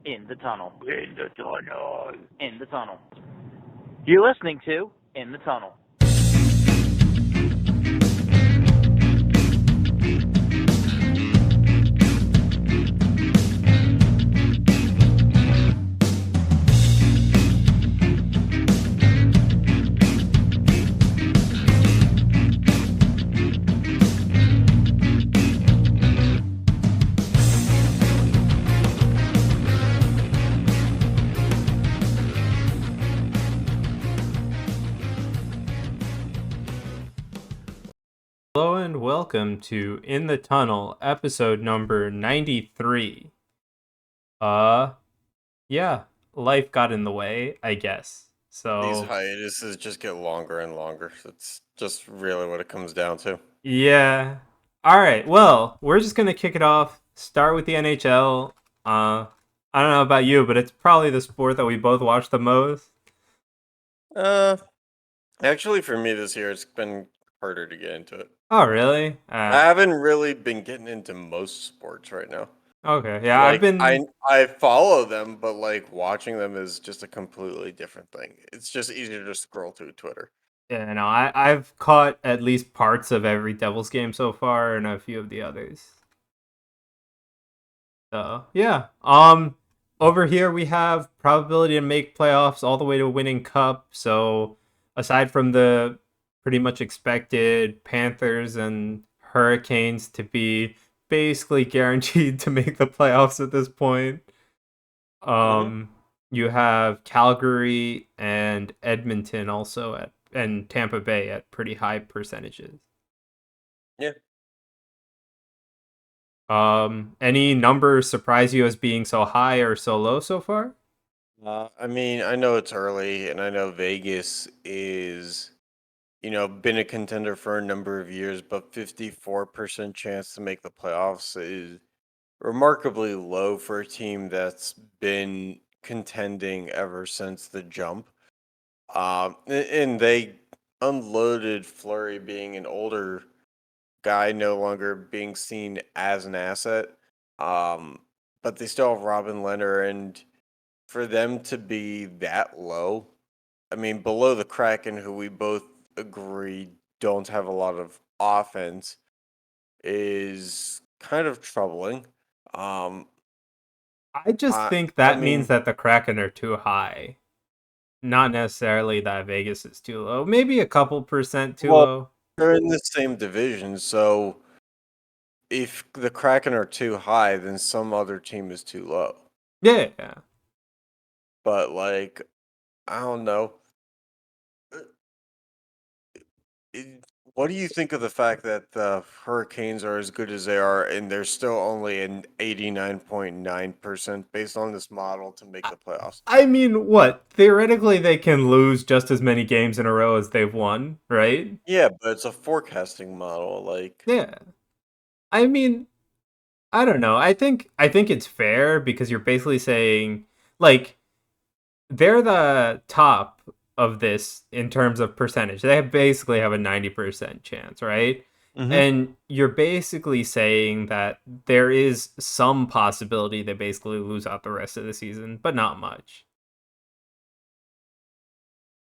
In the tunnel. In the tunnel. In the tunnel. You're listening to In the Tunnel. Hello and welcome to In the Tunnel, episode number 93. Uh, yeah, life got in the way, I guess. These So, hiatuses just get longer and longer. That's just really what it comes down to. yeah. All right, well, we're just going to kick it off, start with the NHL. I don't know about you, but it's probably the sport that we both watch the most. Uh, Actually, for me this year, it's been harder to get into it. Oh, really? I haven't really been getting into most sports right now. Okay. Yeah, I've Like been I follow them, but like watching them is just a completely different thing. It's just easier to scroll through Twitter. Yeah, no, I've caught at least parts of every Devils game so far and a few of the others. So yeah. Over here we have probability to make playoffs all the way to winning cup. So aside from the pretty much expected Panthers and Hurricanes to be basically guaranteed to make the playoffs at this point, Mm-hmm. um, you have Calgary and Edmonton also at and Tampa Bay at pretty high percentages. Yeah. Any numbers surprise you as being so high or so low so far? I mean, I know it's early, and I know Vegas is been a contender for a number of years, but 54% chance to make the playoffs is remarkably low for a team that's been contending ever since the jump. And they unloaded Flurry being an older guy, no longer being seen as an asset. Um, but they still have Robin Leonard, and for them to be that low, I mean, below the Kraken, who we both agree don't have a lot of offense, is kind of troubling. Um, I just I think I that means mean, that the Kraken are too high. Not necessarily that Vegas is too low. Maybe a couple percent too well, low. they're in the same division, so if the Kraken are too high, then some other team is too low. Yeah. But like, I don't know. What do you think of the fact that the Hurricanes are as good as they are, and they're still only an 89.9% based on this model to make I the playoffs? I mean, what? Theoretically, they can lose just as many games in a row as they've won, right? Yeah, but it's a forecasting model. Like, Yeah. I mean, I don't know. I think it's fair because you're basically saying like they're the top of this in terms of percentage. They basically have a 90% chance, right? hmm And you're basically saying that there is some possibility they basically lose out the rest of the season, but not much.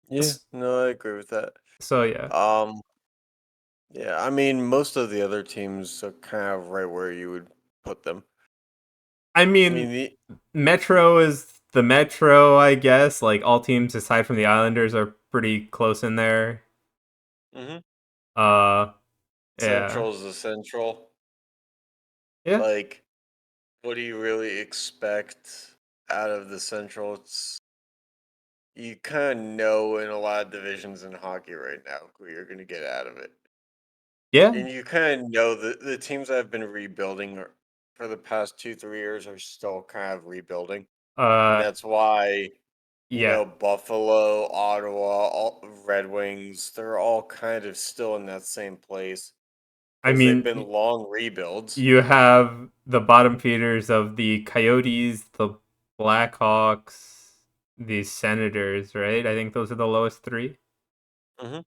yeah, no, I agree with that. So yeah. Um, yeah, I mean, most of the other teams are kind of right where you would put them. I I mean, mean, Metro is the Metro, I guess. Like all teams aside from the Islanders are pretty close in there. mhm. Uh yeah. Central's the central. Yeah. Like, what do you really expect out of the central? You kind of know in a lot of divisions in hockey right now who you're going to get out of it. Yeah. And you kind of know that the teams that have been rebuilding for the past 2, 3 years are still kind of rebuilding. And Uh that's why, yeah. Buffalo, Ottawa, Red Wings, they're all kind of still in that same place I because they've mean, been long rebuilds. you have the bottom feeders of the Coyotes, the Blackhawks, the Senators, right? I think those are the lowest three. hmm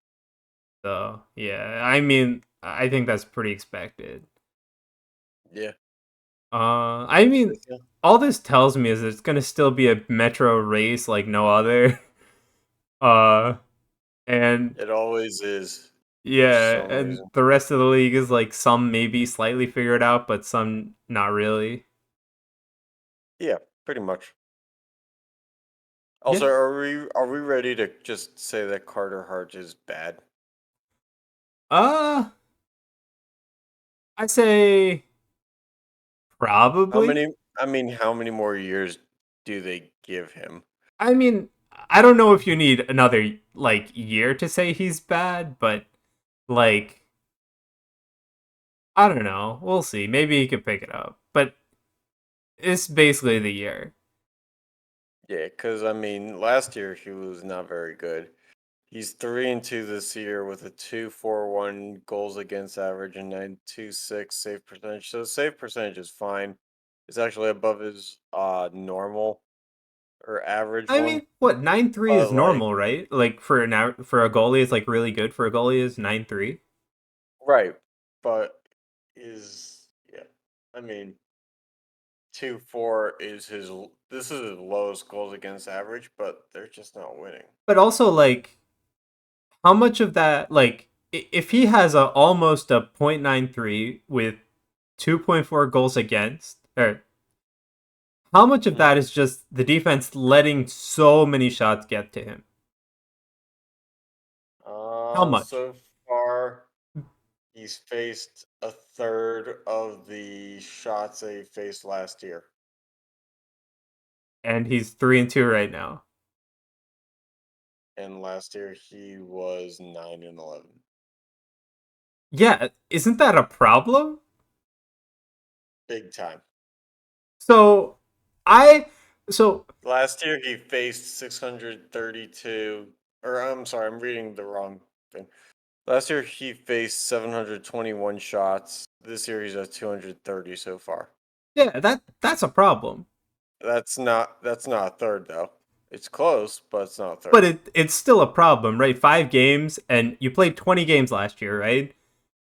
So yeah, I mean, I think that's pretty expected. Yeah, I I'm mean, with you. all this tells me is it's gonna still be a Metro race like no other. Uh, and It always is for yeah, some and reason. the rest of the league is like some maybe slightly figured out, but some not really. Yeah, pretty much. Yeah. Also, are we ready to just say that Carter Hart is bad? Uh, I say How probably. many? I mean, how many more years do they give him? I mean, I don't know if you need another like year to say he's bad, but like I don't know. We'll see. Maybe he could pick it up, but it's basically the year. Yeah, because I mean, last year he was not very good. He's 3-2 this year with a 2.41 goals against average and 9.26 save percentage. So save percentage is fine. It's actually above his normal or average I one. mean, what 9.3 But is like, normal, right? Like for a goalie, it's like really good for a goalie is 9.3. right. But is yeah. I mean, 2.4 is this is his lowest goals against average, but they're just not winning. But also like how much of that like if he has a almost a .93 with 2.4 goals against, or how much of Mhm. that is just the defense letting so many shots get to him? How much? So far, he's faced a third of the shots that he faced last year. And he's 3-2 right now. And last year he was 9-11. Yeah, isn't that a problem? Big time. So I so Last year he faced 632, or I'm sorry, I'm reading the wrong thing. Last year he faced 721 shots. This year he's at 230 so far. yeah, that's a problem. That's not a third though. It's close, but it's not a But third. it's still a problem, right? 5 games, and you played 20 games last year, right?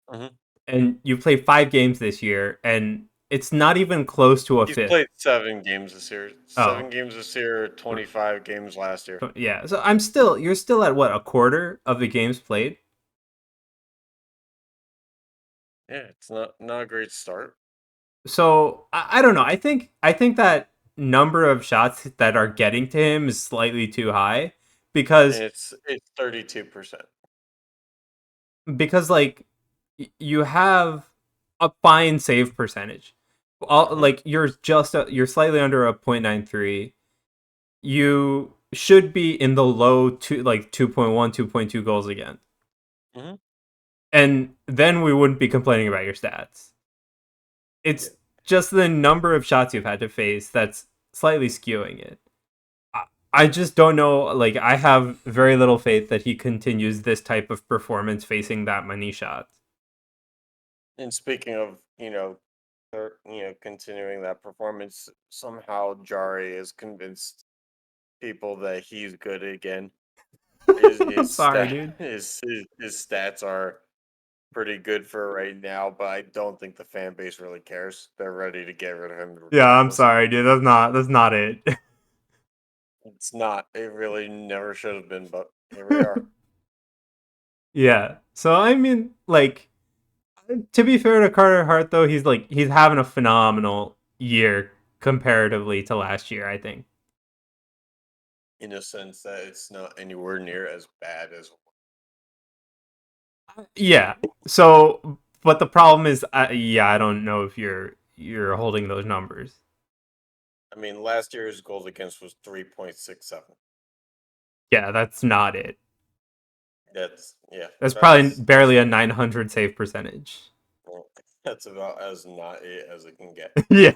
Hmm. And you played 5 games this year, and it's not even close to a He's fifth. played 7 games this year. Oh, 7 games this year, 25 games last year. yeah. So you're still at what, a quarter of the games played? Yeah, it's not a great start. So I don't know. I think that number of shots that are getting to him is slightly too high And because it's 32%. like you have a fine save percentage. Hmm. Like you're slightly under a .93. You should be in the low two, like 2.1, 2.2 goals again. Hmm. And then we wouldn't be complaining about your stats. Yeah. It's just the number of shots you've had to face that's slightly skewing it. I just don't know. Like, I have very little faith that he continues this type of performance facing that many shots. And speaking of, continuing that performance, somehow Jari has convinced people that he's good again. His I'm his sorry, stat dude. his stats are pretty good for right now, but I don't think the fan base really cares. They're ready to get rid of him Yeah, I'm regardless. sorry, dude. That's not it. It's not. It really never should have been, but here we are. Yeah. So I mean, like, to be fair to Carter Hart, though, he's having a phenomenal year comparatively to last year. I think. In a sense that it's not anywhere near as bad as. Yeah. So, but the problem is, yeah, I don't know if you're holding those numbers. I mean, last year's goals against was 3.67. Yeah, that's not it. Yeah, That's probably that's barely a 900 save percentage. well, that's about as not it as it can get. Yeah.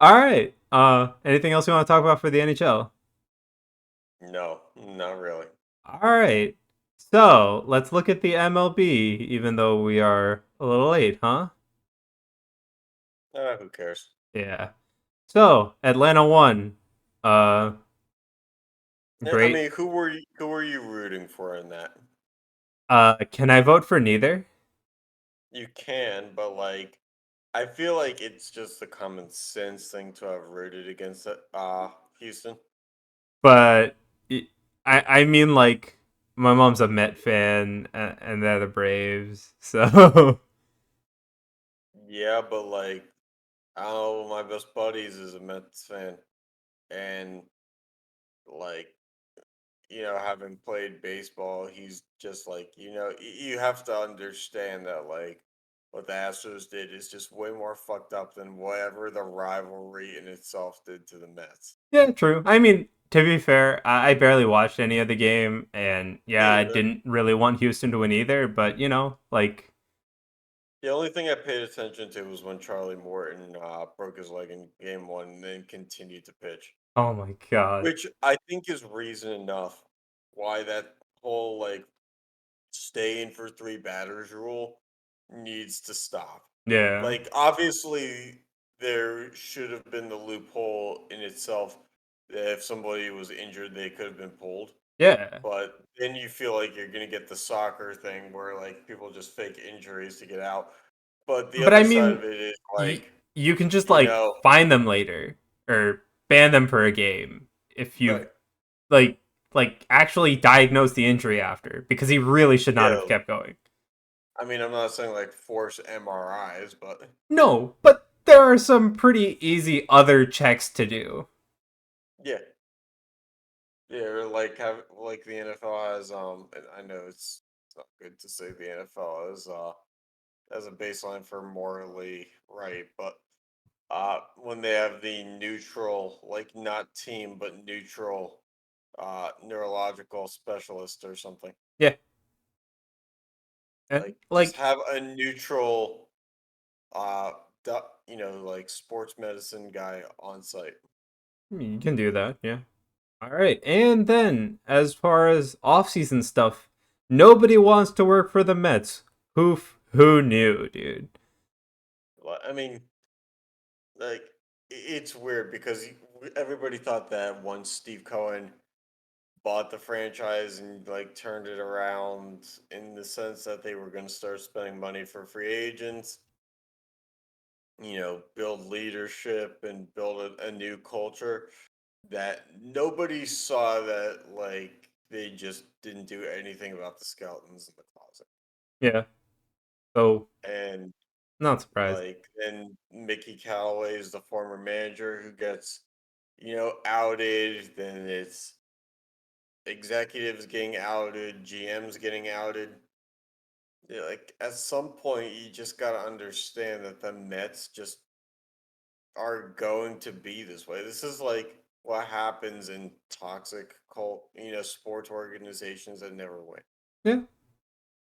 All right. Anything else you want to talk about for the NHL? No, not really. All right. So let's look at the MLB, even though we are a little late, huh? Who cares? Yeah. So Atlanta won. Uh, I great. mean, who were you rooting for in that? Can I vote for neither? You can, but like I feel like it's just a common sense thing to have rooted against Houston. But I mean, like, my mom's a Met fan, and they're the Braves, so Yeah, but like I don't know, one of my best buddies is a Mets fan, and like having played baseball, he's just like you have to understand that like what the Astros did is just way more fucked up than whatever the rivalry in itself did to the Mets. yeah, true. I mean, to be fair, I barely watched any of the game, and yeah, Me I either. didn't really want Houston to win either. But like, The only thing I paid attention to was when Charlie Morton broke his leg in game one and then continued to pitch, oh my god, which I think is reason enough why that whole like stay in for three batters rule needs to stop. yeah, Like, obviously, there should have been the loophole in itself that if somebody was injured, they could have been pulled. yeah. But then you feel like you're going to get the soccer thing where, like, people just fake injuries to get out. But the But I other side mean, of it is, you like, you can just you like know, find them later or ban them for a game if you right. like actually diagnose the injury after because he really should not have Yeah. kept going. I mean, I'm not saying, like, force MRIs, but No, but there are some pretty easy other checks to do. yeah. Yeah, or like have like the NFL has and I know it's not good to say the NFL is as a baseline for morally right, but when they have the neutral, like not team but neutral neurological specialist or something. Yeah, and Like just like have a neutral like sports medicine guy on site. you can do that. Yeah. All right, and then as far as off-season stuff, nobody wants to work for the Mets. Who knew, dude? I mean, like it's weird because everybody thought that once Steve Cohen bought the franchise and like turned it around in the sense that they were going to start spending money for free agents, build leadership and build a new culture, that nobody saw that like they just didn't do anything about the skeletons in the closet. Yeah. So And not surprised. like then Mickey Callaway is the former manager who gets outed, then it's executives getting outed, GMs getting outed. Yeah, like at some point, you just got to understand that the Mets just are going to be this way. This is like what happens in toxic sports organizations that never win. Yeah.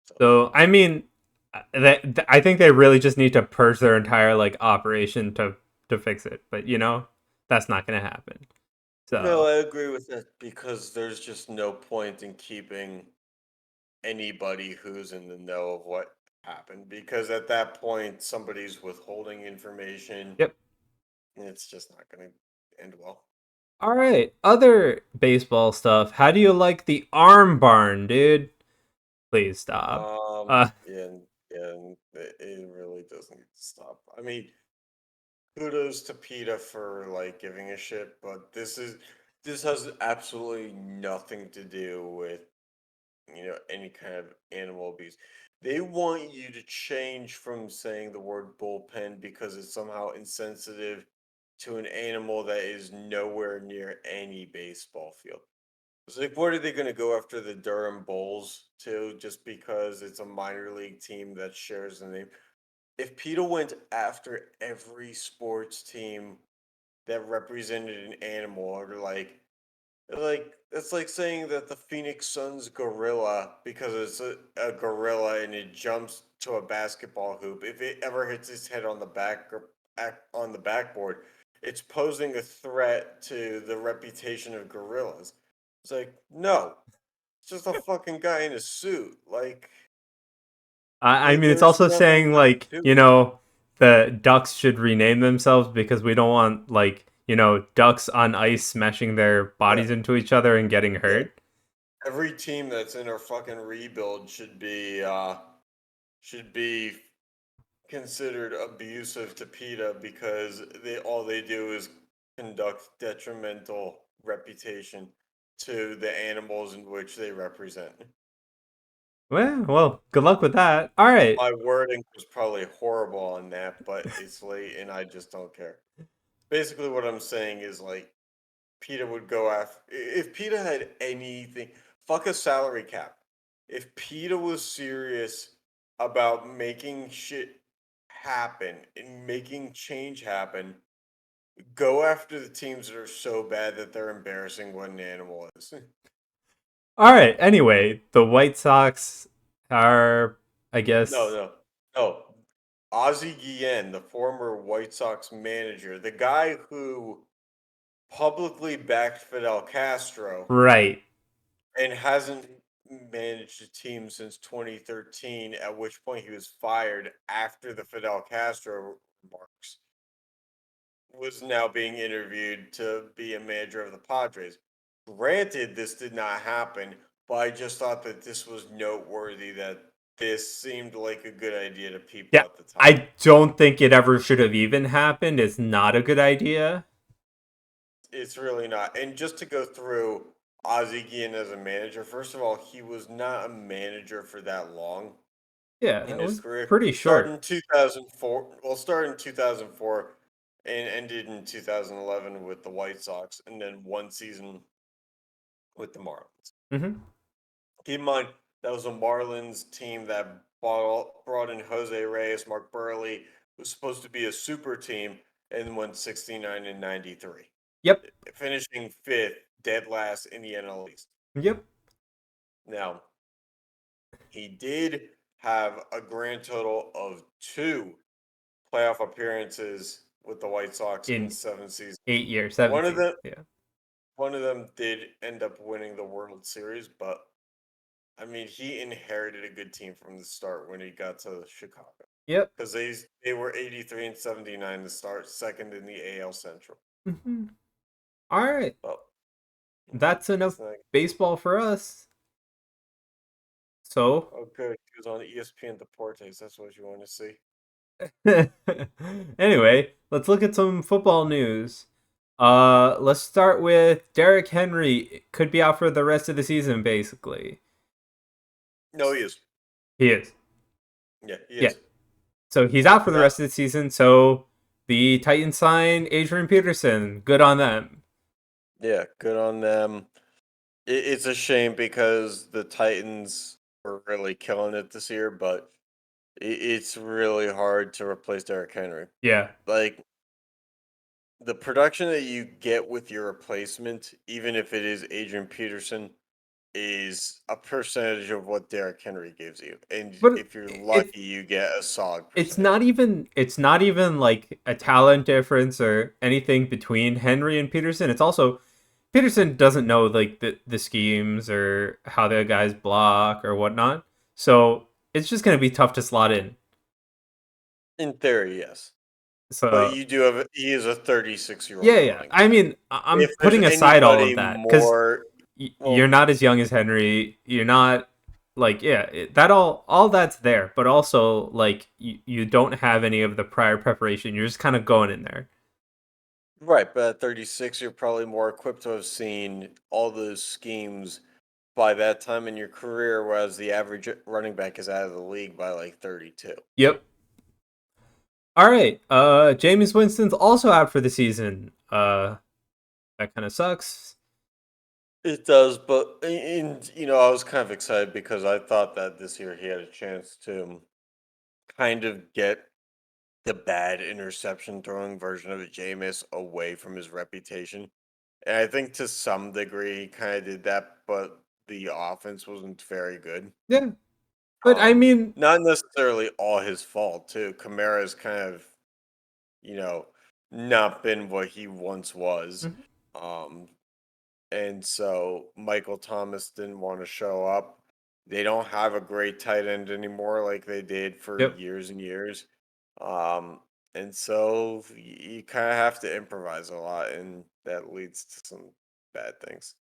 So, So I mean, I think they really just need to purge their entire like operation to fix it. But that's not gonna happen. no, So I agree with that because there's just no point in keeping anybody who's in the know of what happened because at that point, somebody's withholding information yep. and it's just not going to end well. All right. Other baseball stuff. How do you like the arm barn, dude? Please stop. Yeah, and it really doesn't need to stop. I mean, kudos to PETA for like giving a shit, but this has absolutely nothing to do with any kind of animal abuse. They want you to change from saying the word bullpen because it's somehow insensitive to an animal that is nowhere near any baseball field. It's like, what are they going to go after the Durham Bulls to just because it's a minor league team that shares the name? If PETA went after every sports team that represented an animal, or like it's like saying that the Phoenix Suns gorilla because it's a gorilla and it jumps to a basketball hoop. If it ever hits its head on the on the backboard, it's posing a threat to the reputation of gorillas. It's like no, it's just a fucking guy in a suit. Like I mean, it's there's also nothing saying left like to it. the ducks should rename themselves because we don't want like ducks on ice smashing their Yeah, bodies into each other and getting yeah. hurt. Every team that's in our fucking rebuild should be considered abusive to PETA because all they do is conduct detrimental reputation to the animals in which they represent. Well, good luck with that. All right. My wording was probably horrible on that, but it's late and I just don't care. Basically, what I'm saying is like PETA would go after if PETA had anything. Fuck a salary cap. If PETA was serious about making shit happen and making change happen, go after the teams that are so bad that they're embarrassing what an animal is. All right. Anyway, the White Sox are, I No, guess, no. Ozzie Guillen, the former White Sox manager, the guy who publicly backed Fidel Castro right. and hasn't managed a team since 2013, at which point he was fired after the Fidel Castro remarks, was now being interviewed to be a manager of the Padres. Granted, this did not happen, but I just thought that this was noteworthy that this seemed like a good idea to people Yeah. at the time. I don't think it ever should have even happened. It's not a good idea. It's really not. And just to go through Ozzie Guillen as a manager, first of all, he was not a manager for that long Yeah, in it his was career. pretty Started short. in 2004. Well, started in 2004 and ended in 2011 with the White Sox, and then one season with the Marlins. Hmm. Keep in mind, that was a Marlins team that brought in Jose Reyes, Mark Burley, was supposed to be a super team, and went 69 and 93, Yep. finishing fifth, dead last in the NL East. Yep. Now, he did have a grand total of 2 playoff appearances with the White Sox in In 7 seasons. 8 years, One of 17. them, Yeah. one of them did end up winning the World Series, but I mean, he inherited a good team from the start when he got to Chicago Yep. because they were 83 and 79 to start, second in the AL Central. Hmm. All right. Well, That's enough it's like, baseball for us. So, oh, good. He was on ESPN Deportes. That's what you want to see. anyway, let's look at some football news. Let's start with Derrick Henry. Could be out for the rest of the season, basically. No, he is. He is. Yeah, he Yeah. is. So he's out for the That rest of the season. So the Titans sign Adrian Peterson. Good on them. Yeah, good on them. It's a shame because the Titans were really killing it this year, but it's really hard to replace Derrick Henry. Yeah. Like the production that you get with your replacement, even if it is Adrian Peterson, is a percentage of what Derrick Henry gives you. And But if you're it's lucky, you get a solid it's percentage. not even like a talent difference or anything between Henry and Peterson. It's also Peterson doesn't know like the schemes or how the guys block or whatnot. So it's just gonna be tough to slot in. In theory, yes. But So he is a 36-year-old yeah. running I back. mean, I'm If there's putting aside all of anybody that because more, you're well, not as young as Henry. You're not like that all that's there, but also like you don't have any of the prior preparation. You're just kind of going in there. right, but at 36, you're probably more equipped to have seen all those schemes by that time in your career, whereas the average running back is out of the league by like 32. Yep. All right. Jameis Winston's also out for the season. That kind of sucks. It does, but I was kind of excited because I thought that this year he had a chance to kind of get the bad interception throwing version of Jameis away from his reputation. And I think to some degree he kind of did that, but the offense wasn't very good. Yeah. But I mean, Not necessarily all his fault too. Kamara's kind of, you know, not been what he once was. mhm, Um, and so Michael Thomas didn't want to show up. They don't have a great tight end anymore like they did for yep. years and years. Um, and so you kind of have to improvise a lot, and that leads to some bad things.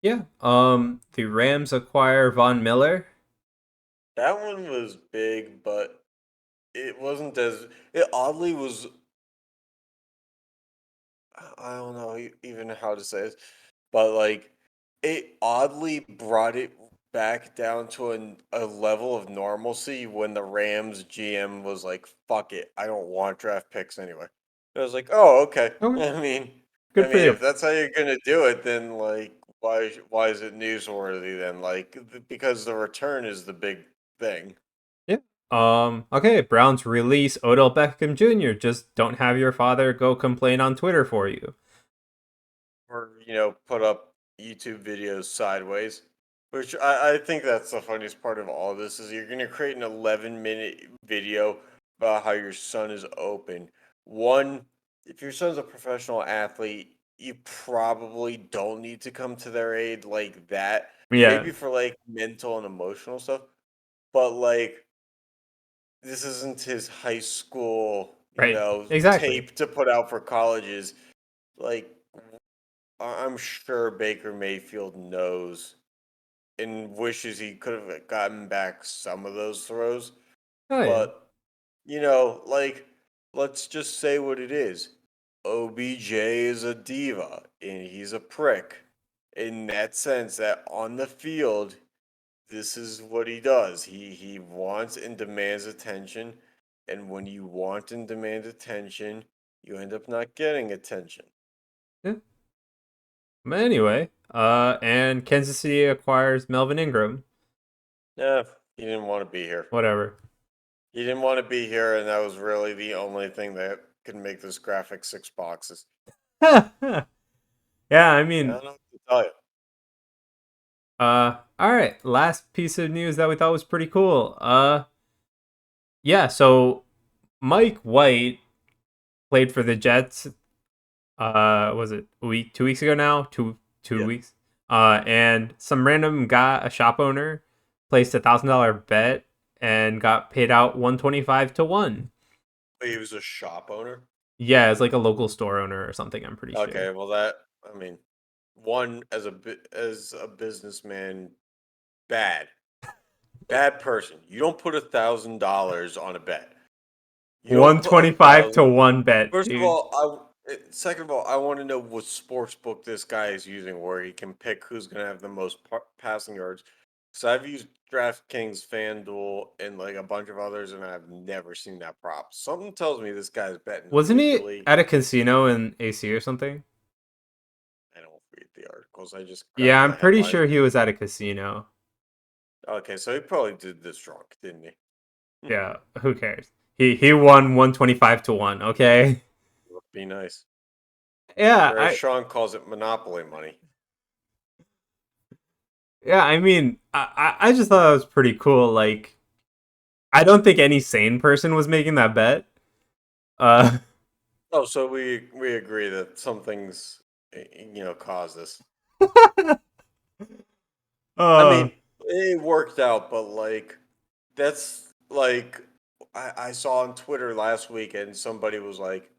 Yeah. The Rams acquire Von Miller. That one was big, but it wasn't as it oddly was. I don't know even how to say this, but like it oddly brought it back down to a level of normalcy when the Rams GM was like, "Fuck it, I don't want draft picks anyway." I was like, "Oh, okay." Okay, I good for mean, you. if that's how you're gonna do it, then like, why is it newsworthy then? Like, because the return is the big thing. Yeah. Okay, Browns release Odell Beckham Jr. Just don't have your father go complain on Twitter for you. Or put up YouTube videos sideways, which I think that's the funniest part of all this is you're gonna create an 11-minute video about how your son is open. One, if your son's a professional athlete, you probably don't need to come to their aid like that. Yeah, Maybe for like mental and emotional stuff, but like this isn't his high school, right. Exactly. tape to put out for colleges. Like I'm sure Baker Mayfield knows and wishes he could have gotten back some of those throws. Oh yeah. But, like, let's just say what it is. OBJ is a diva and he's a prick. In that sense, that on the field, this is what he does. He wants and demands attention. And when you want and demand attention, you end up not getting attention. Yeah. But anyway, and Kansas City acquires Melvin Ingram. Yeah, he didn't want to be here. Whatever. He didn't want to be here, and that was really the only thing that could make this graphic 6 boxes. Yeah, I I mean, don't know what to tell you. all right. Last piece of news that we thought was pretty cool. Yeah. So Mike White played for the Jets. Was it a week, 2 weeks ago now? Two Yeah, weeks. And some random guy, a shop owner, placed $1,000 bet and got paid out 125 to 1. but he was a shop owner. Yeah, it's like a local store owner or something. I'm pretty sure. Okay, well that I mean, one as a businessman, bad, bad person. You don't put $1,000 on a bet. You don't One put a twenty five to thousand. one bet, First of dude. all, second of all, I want to know what sports book this guy is using, where he can pick who's going to have the most passing yards. So I've used DraftKings, FanDuel, and like a bunch of others, and I've never seen that prop. Something tells me this guy's betting Wasn't he illegally. at a casino in AC or something? I don't read the articles. I just grab Yeah, the I'm pretty headlines. sure he was at a casino. Okay, so he probably did this drunk, didn't he? Yeah, who cares? He won 125 to 1. Okay. Would be nice. Yeah, Or as Sean calls it, monopoly money. I mean, I just thought that was pretty cool. Like, I don't think any sane person was making that bet. Uh, Oh, so we agree that some things cause this. I uh, mean, it worked out, but like that's like I saw on Twitter last week, and somebody was like,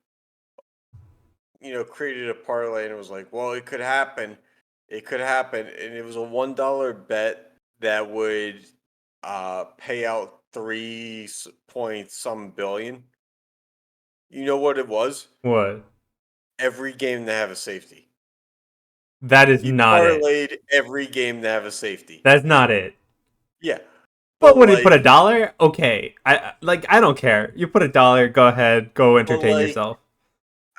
created a parlay, and it was like, well, it could happen, and it was a $1 bet that would pay out 3 point some billion. You know what it was? what? Every game to have a safety. That is He not it. parlayed every game to have a safety. That's not it. Yeah, But but would he put a like, dollar? Okay, I don't care. You put a dollar. Go ahead. Go but entertain like. yourself.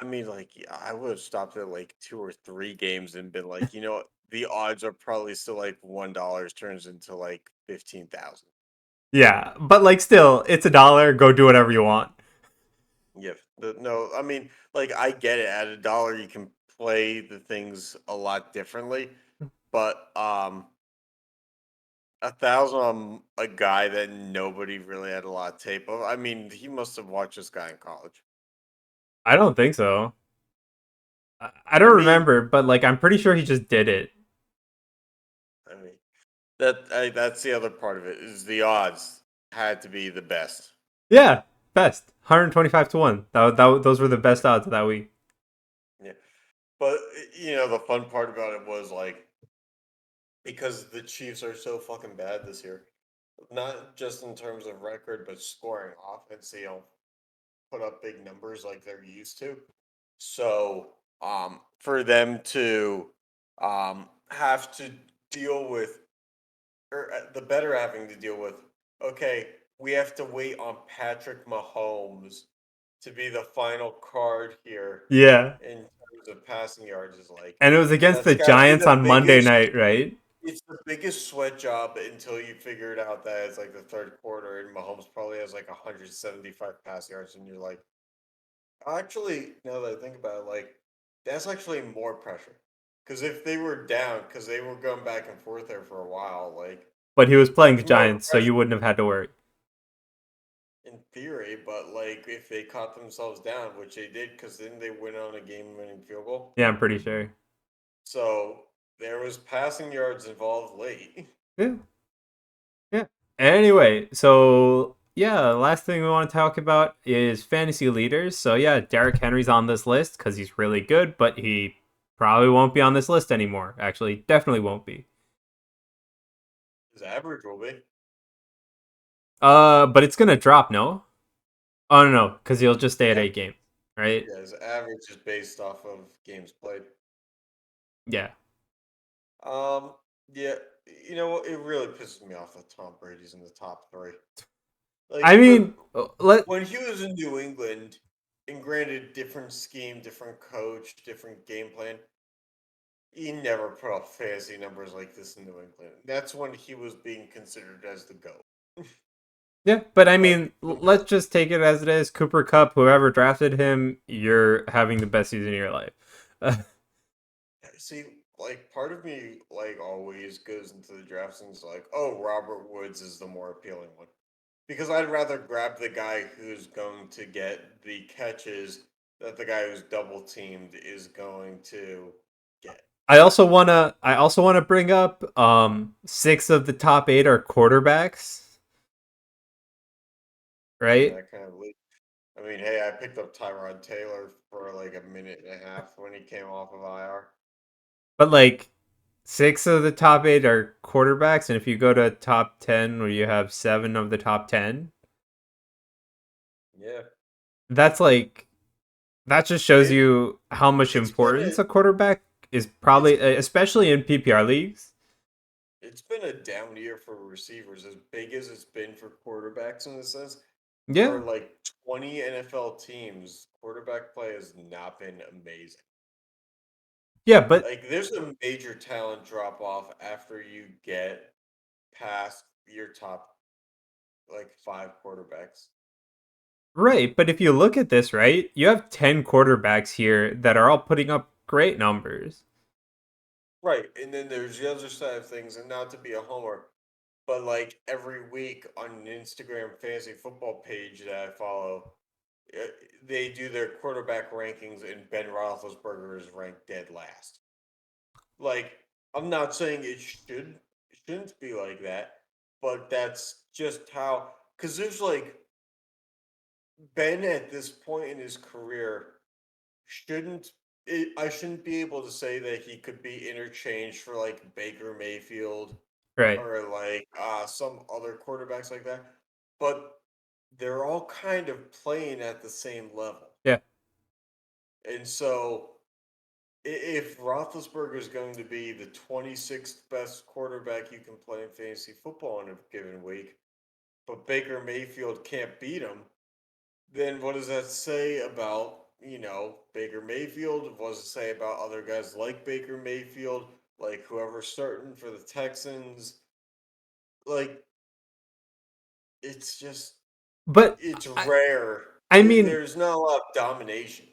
I mean, like, yeah, I would have stopped at like 2 or 3 games and been like, the odds are probably still like $1 turns into like 15,000. Yeah, but like still, it's a dollar. Go do whatever you want. Yeah, no, I mean, like, I get it. At $1, you can play the things a lot differently, but 1,000 on a guy that nobody really had a lot of tape of. I mean, he must have watched this guy in college. I don't think so. I I don't mean, remember, but like I'm pretty sure he just did it. I mean that's the other part of it is the odds had to be the best. Yeah, best 125 to 1. Those were the best odds of that week. Yeah. But the fun part about it was like because the Chiefs are so fucking bad this year. not just in terms of record, but scoring offense. They don't put up big numbers like they're used to. So, for them to have to deal with, or the better having to deal with, okay, we have to wait on Patrick Mahomes to be the final card here Yeah. in terms of passing yards is like And it was against that's the got to be Giants the on Monday biggest. night, right? It's the biggest sweat job until you figure it out that it's like the third quarter and Mahomes probably has like 175 pass yards, and you're like, actually, now that I think about it, like that's actually more pressure. Because if they were down, because they were going back and forth there for a while, like But he was playing the that's more Giants, so pressure you wouldn't have had to worry. in theory. But like if they caught themselves down, which they did, because then they went on a game-winning field goal. Yeah, I'm pretty sure. So there was passing yards involved late. Yeah. Yeah. Anyway, so yeah, last thing we want to talk about is fantasy leaders. So yeah, Derrick Henry's on this list because he's really good, but he probably won't be on this list anymore. Actually, definitely won't be. His average will be. But it's gonna drop, no? Oh no, because he'll just stay at Yeah, 8 games, right? yeah, his average is based off of games played. Yeah. Um, yeah, you know what? It really pisses me off that Tom Brady's in the top three. I Like mean, let when he was in New England, and granted, different scheme, different coach, different game plan, he never put up fantasy numbers like this in New England. That's when he was being considered as the GOAT. yeah, but I Like, mean, let's just take it as it is. Cooper Cup, whoever drafted him, you're having the best season of your life. see, like part of me like always goes into the drafts and is like, oh, Robert Woods is the more appealing one. Because I'd rather grab the guy who's going to get the catches that the guy who's double teamed is going to get. I also wanna bring up 6 of the top 8 are quarterbacks, And right? that kind of I mean, hey, I picked up Tyrod Taylor for like a minute and a half when he came off of IR. But like 6 of the top 8 are quarterbacks, and if you go to top 10 where you have 7 of the top 10, Yeah. that's like that just shows It you how much it's been importance a a quarterback is it's probably, especially in PPR leagues. it's been a down year for receivers as big as it's been for quarterbacks in this sense. Yeah, For like 20 NFL teams, quarterback play has not been amazing. yeah, but Like there's a major talent drop off after you get past your top like five quarterbacks. right. But if you look at this, right, you have 10 quarterbacks here that are all putting up great numbers. Right. And then there's the other side of things, and not to be a homer, but like every week on an Instagram fantasy football page that I follow, uh, they do their quarterback rankings, and Ben Roethlisberger is ranked dead last. Like, I'm not saying shouldn't be like that, but that's just how. Because there's like Ben at this point in his career shouldn't. I shouldn't be able to say that he could be interchanged for like Baker Mayfield Right. or like some other quarterbacks like that, but they're all kind of playing at the same level, Yeah. and so if Roethlisberger is going to be the 26th best quarterback you can play in fantasy football in a given week, but Baker Mayfield can't beat him, then what does that say about, Baker Mayfield? What does it say about other guys like Baker Mayfield, like whoever's starting for the Texans? Like, it's just, But it's I, rare. I mean, There's not a lot of domination.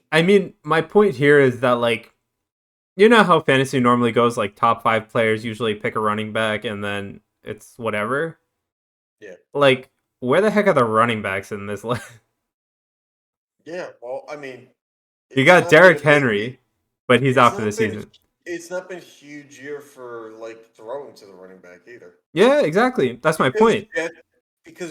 my point here is that like you know how fantasy normally goes, like top 5 players usually pick a running back and then it's whatever. Yeah. Like, where the heck are the running backs in this list? Yeah. Well, I mean, You it's got not been Derrick a big. Henry, but he's It's out for the not been season. it's not been a huge year for like throwing to the running back either. Yeah, exactly. That's my Because point.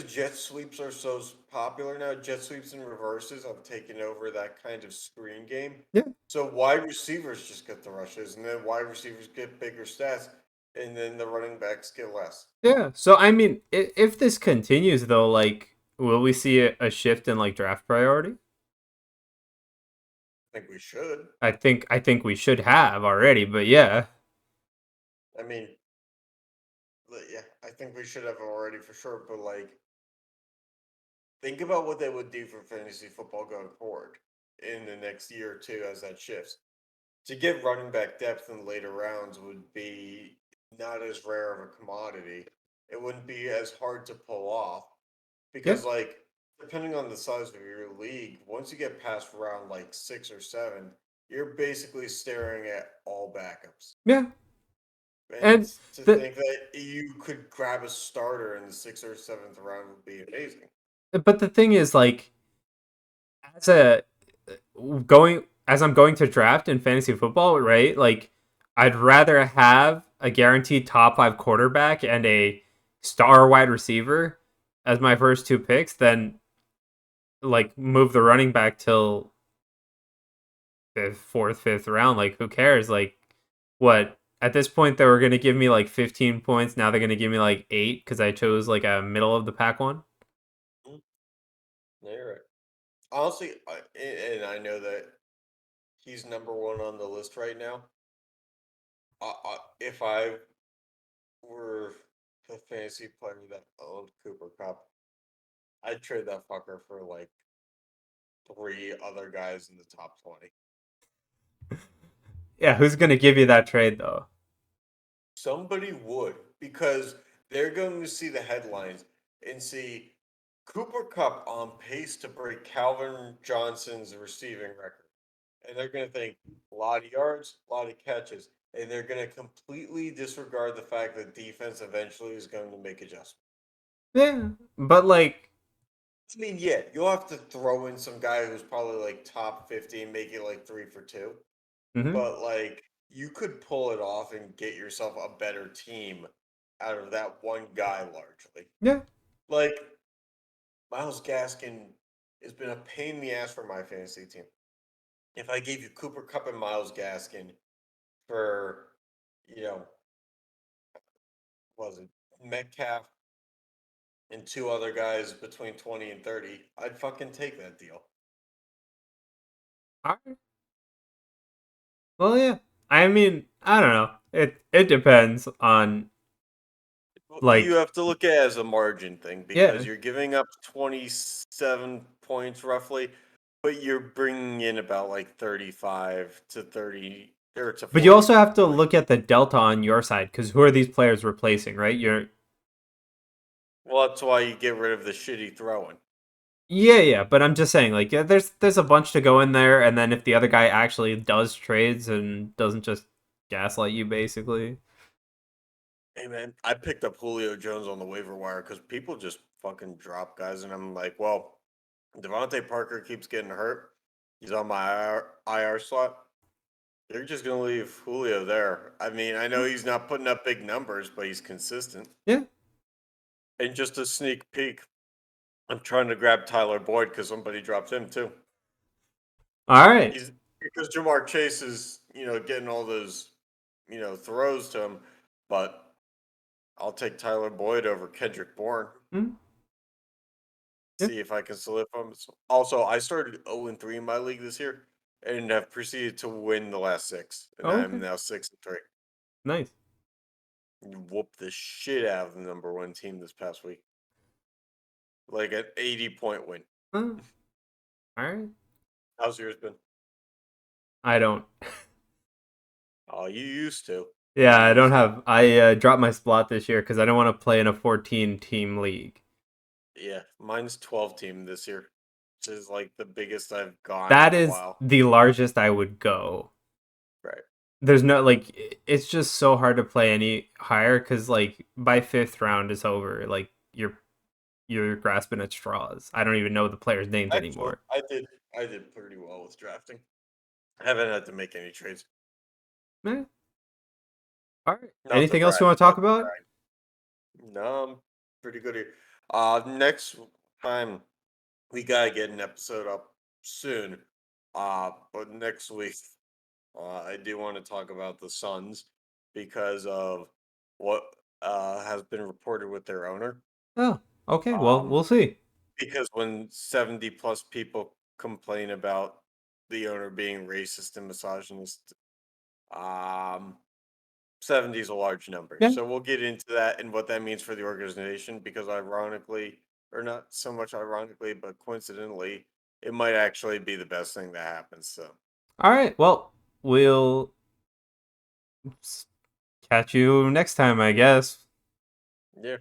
jet sweeps are so popular now. Jet sweeps and reverses have taken over that kind of screen game. Yeah. So wide receivers just get the rushes, and then wide receivers get bigger stats. and then the running backs get less. Yeah. So I mean, if this continues though, like, will we see a shift in like draft priority? I think we should. I think we should have already, but yeah. I mean, yeah, I think we should have already for sure. But like, think about what they would do for fantasy football going forward in the next year or two as that shifts. To get running back depth in later rounds would be not as rare of a commodity. It wouldn't be as hard to pull off Yeah. because, like, depending on the size of your league, once you get past round like 6 or 7, you're basically staring at all backups. Yeah. And And to the think that you could grab a starter in the 6th or 7th round would be amazing. but the thing is like as a going as I'm going to draft in fantasy football, right? Like I'd rather have a guaranteed top 5 quarterback and a star wide receiver as my first two picks than like move the running back till the fourth, fifth round. Like who cares? Like what at this point they were gonna give me like 15 points. Now they're gonna give me like 8 because I chose like a middle of the pack one. Mhm. Yeah, you're right. Honestly, and I know that he's number one on the list right now. If I were the fantasy player that owned Cooper Cup, I'd trade that fucker for like 3 other guys in the top 20. Yeah, who's gonna give you that trade though? Somebody would, because they're going to see the headlines and see Cooper Cup on pace to break Calvin Johnson's receiving record. And they're going to think a lot of yards, a lot of catches, and they're going to completely disregard the fact that defense eventually is going to make adjustments. Yeah, but like, I mean, yeah, you'll have to throw in some guy who's probably like top 50 and make it like 3 for 2. mhm. But like you could pull it off and get yourself a better team out of that one guy largely. Yeah, Like Miles Gaskin has been a pain in the ass for my fantasy team. If I gave you Cooper Cup and Miles Gaskin for, you know, what was it Metcalf and 2 other guys between 20 and 30, I'd fucking take that deal. all right. Well, yeah. I mean, I don't know. It depends on You like, have to look at it as a margin thing yeah. because you're giving up 27 points roughly, but you're bringing in about like 35 to 30 or to But you 40 also have to points. look at the delta on your side because who are these players replacing, right? Well, that's why you get rid of the shitty throwing. Yeah. But I'm just saying, like, yeah, there's a bunch to go in there, and then if the other guy actually does trades and doesn't just gaslight you, basically. Hey man, I picked up Julio Jones on the waiver wire because people just fucking drop guys, and I'm like, well, Devontae Parker keeps getting hurt. He's on my IR slot. You're just gonna leave Julio there. I mean, I know he's not putting up big numbers, but he's consistent. Yeah. And just a sneak peek, I'm trying to grab Tyler Boyd because somebody dropped him too. All right. He's because Jamar Chase is, getting all those, throws to him, but I'll take Tyler Boyd over Kendrick Bourne. Mm, yeah. See if I can solidify him. Also, I started 0-3 in my league this year and have proceeded to win the last 6, and Oh, I'm okay. now 6-3. Nice. Whooped the shit out of the number 1 team this past week, like an 80-point win. All right. How's yours been? I don't. Oh, you used to. Yeah, You I don't used to. have. I dropped my slot this year because I don't want to play in a 14 team league. Yeah, mine's 12 team this year, which is like the biggest I've gone in That a is while. the largest I would go. Right. There's no like, it's just so hard to play any higher because like by fifth round is over. Like you're grasping at straws. I don't even know the players' names Actually, anymore. I did pretty well with drafting. I haven't had to make any trades. Eh, all right. Not to Anything else brag. you want to Not talk to about? brag. No, I'm pretty good here. Next time we gotta get an episode up soon. But next week, I do want to talk about the Suns because of what has been reported with their owner. Oh, okay. Well, we'll see. Because when 70 plus people complain about the owner being racist and misogynist, 70 is a large number. Yeah. So we'll get into that and what that means for the organization because ironically, or not so much ironically, but coincidentally, it might actually be the best thing that happens. So, All right. Well, we'll catch you next time, I guess. yeah.